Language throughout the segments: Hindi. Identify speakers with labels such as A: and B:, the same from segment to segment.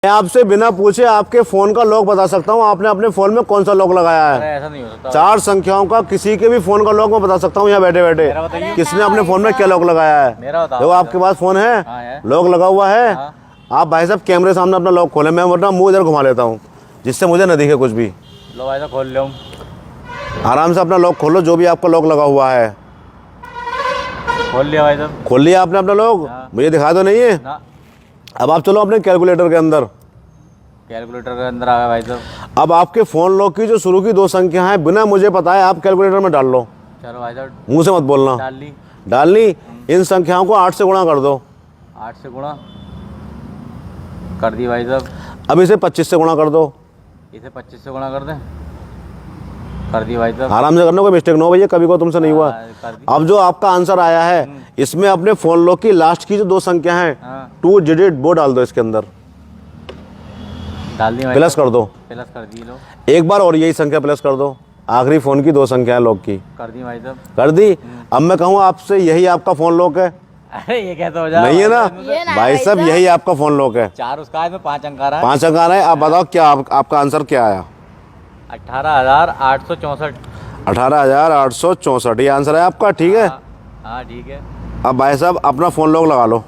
A: मैं आपसे बिना पूछे आपके फोन का लॉक बता सकता हूँ, आपने अपने फोन में कौन सा लॉक लगाया है।
B: ऐसा नहीं हो सकता।
A: 4 संख्याओं का किसी के भी फोन का लॉक मैं बता सकता हूँ यहाँ बैठे बैठे, किसने अपने फोन में क्या लॉक लगाया है। देखो आपके पास फोन है, लॉक लगा हुआ है। आप भाई साहब कैमरे सामने अपना लॉक खोले, मैं वरना मुंह इधर घुमा लेता हूँ जिससे मुझे न दिखे कुछ भी।
B: लो भाई साहब खोल लो,
A: आराम से अपना लॉक खोलो, जो भी आपका लॉक लगा हुआ है।
B: खोल लिया भाई साहब।
A: खोल लिया आपने अपना लॉक, मुझे दिखा दो नहीं है। अब आप चलो अपने कैलकुलेटर के अंदर।
B: कैलकुलेटर के अंदर आ गया भाई साहब।
A: अब आपके फोन लॉक की जो शुरू की 2 संख्या हैं बिना मुझे पता है आप कैलकुलेटर में डाल लो।
B: चलो भाई साहब,
A: मुंह से मत बोलना। डालनी। इन संख्याओं को 8 से गुणा कर दो।
B: 8 से गुणा कर दी भाई साहब।
A: अब इसे 25 से गुणा कर दो।
B: इसे 25 से गुणा कर दें, कर दी भाई साहब।
A: आराम से करना, कोई मिस्टेक ना हो भैया, कभी को तुमसे नहीं हुआ। अब जो आपका आंसर आया है इसमें अपने फोन लॉक की लास्ट की जो 2 संख्या हैं 2 डिजिट वो डाल दो इसके अंदर।
B: डाल दी भाई,
A: प्लस कर दो।
B: प्लस कर दी। लो
A: एक बार और यही संख्या प्लस कर दो, आखिरी फोन की 2 संख्या है लॉक की।
B: कर दी भाई साहब।
A: कर दी। अब मैं कहूँ आपसे यही आपका फोन लॉक है।
B: अरे ये कैसे हो जाए?
A: नहीं है ना भाई साहब, यही आपका फोन लॉक है।
B: 4 उसका है, 5 अंक आ रहा है।
A: 5 अंक आ रहा है। आप बताओ क्या आपका आंसर क्या आया।
B: 18,864।
A: 18,864 ये आंसर है आपका। ठीक है,
B: हाँ ठीक है।
A: अब भाई साहब अपना फोन लॉक लगा लो।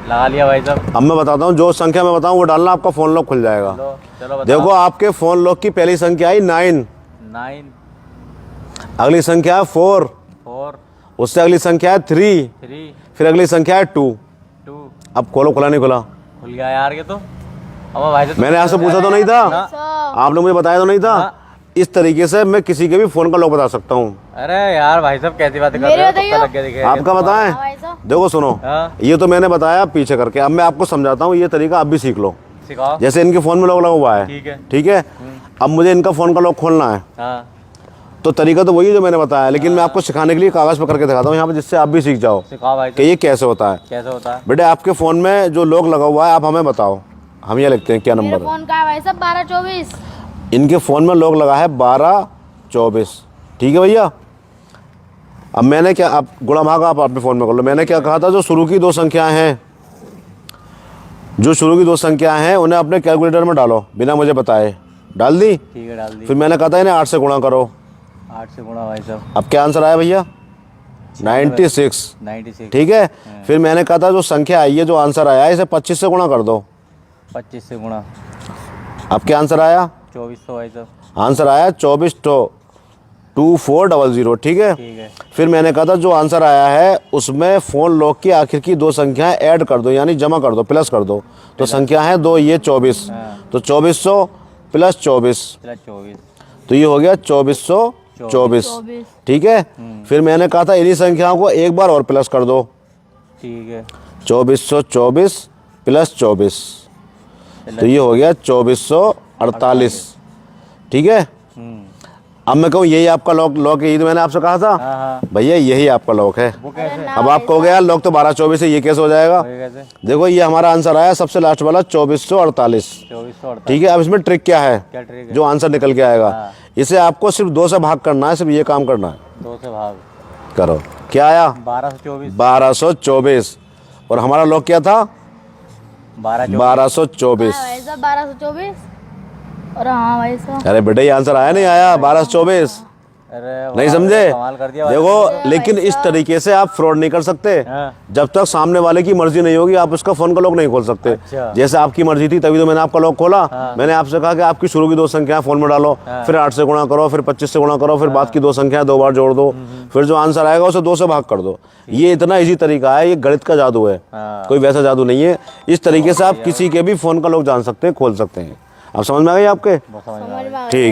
B: लगा लिया भाई साहब।
A: अब मैं बताता हूँ, जो संख्या मैं बताऊँ वो डालना, आपका फोन लॉक खुल जाएगा।
B: चलो बताओ।
A: देखो आपके फोन लॉक की पहली संख्या आई 9, अगली संख्या है 4, उससे अगली संख्या है 3, फिर अगली संख्या है 2। अब खोलो, खुला नहीं खुला?
B: खुल गया यार ये तो। अब भाई साहब
A: मैंने आपसे पूछा तो नहीं था, आपने मुझे बताया तो नहीं था। इस तरीके से मैं किसी के भी फोन का लॉक बता सकता हूँ।
B: अरे यार भाई साहब कैसी बातें कर रहे हो?
A: आपका बताएं। देखो सुनो, ये तो मैंने बताया पीछे करके, अब मैं आपको समझाता हूँ, ये तरीका आप भी सीख लो।
B: सिखाओ।
A: जैसे इनके फोन में लॉक लगा हुआ है, ठीक है। अब मुझे इनका फोन का लॉक खोलना है, तो तरीका तो वही जो मैंने बताया, लेकिन मैं आपको सिखाने के लिए कागज पर करके दिखाता हूँ यहाँ पे, जिससे आप भी सीख जाओ कि ये कैसे होता है।
B: कैसे होता है
A: बेटे? आपके फोन में जो लॉक लगा हुआ है आप हमें बताओ, हम ये लिखते हैं क्या नंबर है।
C: फोन का है भाई साहब 1224।
A: इनके फोन में लॉक लगा है 1224, ठीक है भैया। अब मैंने क्या, आप गुणा भाग आप अपने फोन में कर लो। मैंने क्या कहा था, जो शुरू की 2 संख्याएं हैं, जो शुरू की 2 संख्याएं हैं उन्हें अपने कैलकुलेटर में डालो बिना मुझे बताए। डाल दी?
B: ठीक है, डाल दी।
A: फिर मैंने कहा था इन्हें 8 से गुणा करो।
B: 8 से गुणा भाई साहब।
A: अब क्या आंसर आया भैया? 96। ठीक है। फिर मैंने कहा था जो संख्या आई है, जो आंसर आया है, इसे 25 से गुणा कर दो।
B: 25 से गुणा।
A: अब क्या आंसर आया?
B: 2400 भाई साहब।
A: आंसर आया 2400। ठीक है। फिर मैंने कहा था जो आंसर आया है उसमें फोन लॉक की आखिर की 2 संख्याएं ऐड कर दो, यानी जमा कर दो, प्लस कर दो। तो संख्या है 2, ये 24, तो 2400 प्लस 24, तो ये हो गया 2424। ठीक है। फिर मैंने कहा था इन्हीं संख्याओं को एक बार और प्लस कर दो।
B: ठीक है।
A: 2424 प्लस 24, तो ये हो गया 2448। ठीक है। अब मैं कहूँ यही आपका लॉक है, यही तो मैंने आपसे कहा था भैया, यही आपका लॉक है। अब आप कहोगे यार लॉक तो 1224 है, ये कैसे हो जाएगा? देखो ये हमारा आंसर आया सबसे लास्ट वाला 2448। ठीक है। अब इसमें ट्रिक क्या है, जो आंसर निकल के आएगा, इसे आपको सिर्फ 2 से भाग करना है, सिर्फ ये काम करना है।
B: 2 से भाग
A: करो। क्या आया? 1224। और हमारा लॉक क्या था? 1224।
C: 1224। और हाँ भाई साहब,
A: अरे बेटे ये आंसर आया नहीं आया? 1224 नहीं समझे? देखो, लेकिन इस तरीके से आप फ्रॉड नहीं कर सकते। जब तक सामने वाले की मर्जी नहीं होगी आप उसका फोन का लॉक नहीं खोल सकते। जैसे आपकी मर्जी थी तभी तो मैंने आपका लॉक खोला। मैंने आपसे कहा कि आपकी शुरू की 2 संख्याएं फोन में डालो, फिर 8 से गुणा करो, फिर 25 से गुणा करो, फिर बाद की 2 संख्याएं 2 बार जोड़ दो, फिर जो आंसर आएगा उसे 2 से भाग कर दो। ये इतना ईजी तरीका है, ये गणित का जादू है, कोई वैसा जादू नहीं है। इस तरीके से आप किसी के भी फोन का लॉक जान सकते हैं, खोल सकते हैं। अब समझ में आ गई आपके? ठीक है।